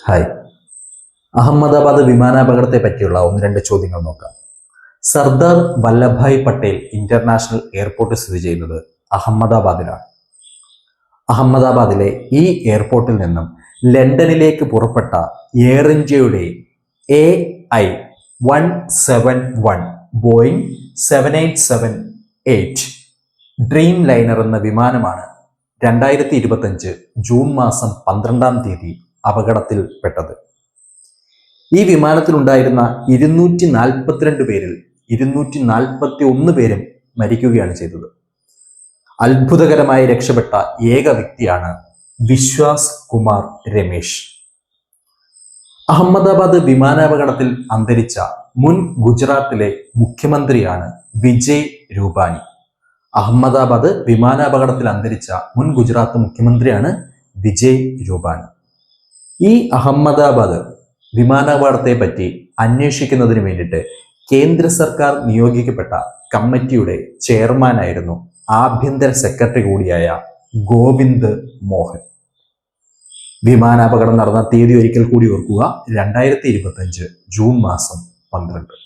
Hi. Ahmedabad വിമാനാപകടത്തെ പറ്റിയുള്ള ഒന്ന് രണ്ട് ചോദ്യങ്ങൾ നോക്കാം. സർദാർ വല്ലഭായ് പട്ടേൽ ഇന്റർനാഷണൽ എയർപോർട്ട് സ്ഥിതി ചെയ്യുന്നത് അഹമ്മദാബാദിലാണ്. അഹമ്മദാബാദിലെ ഈ എയർപോർട്ടിൽ നിന്നും ലണ്ടനിലേക്ക് പുറപ്പെട്ട എയർ ഇന്ത്യയുടെ AI-171 ബോയിങ് 7878 ഡ്രീം ലൈനർ എന്ന വിമാനമാണ് 2025 ജൂൺ മാസം 12-ാം തീയതി അപകടത്തിൽപ്പെട്ടത്. ഈ വിമാനത്തിലുണ്ടായിരുന്ന 242 പേരിൽ 241 പേരും മരിക്കുകയാണ് ചെയ്തത്. അത്ഭുതകരമായി രക്ഷപ്പെട്ട ഏക വ്യക്തിയാണ് വിശ്വാസ് കുമാർ രമേശ്. അഹമ്മദാബാദ് വിമാനാപകടത്തിൽ അന്തരിച്ച മുൻ ഗുജറാത്തിലെ മുഖ്യമന്ത്രിയാണ് വിജയ് രൂപാനി. അഹമ്മദാബാദ് വിമാനാപകടത്തിൽ അന്തരിച്ച മുൻ ഗുജറാത്ത് മുഖ്യമന്ത്രിയാണ് വിജയ് രൂപാനി. ഈ അഹമ്മദാബാദ് വിമാനാപകടത്തെ പറ്റി അന്വേഷിക്കുന്നതിന് വേണ്ടിയിട്ട് കേന്ദ്ര സർക്കാർ നിയോഗിക്കപ്പെട്ട കമ്മിറ്റിയുടെ ചെയർമാനായിരുന്നു ആഭ്യന്തര സെക്രട്ടറി കൂടിയായ ഗോവിന്ദ് മോഹൻ. വിമാനാപകടം നടന്ന തീയതി ഒരിക്കൽ കൂടി ഓർക്കുക, 2025 ജൂൺ മാസം 12.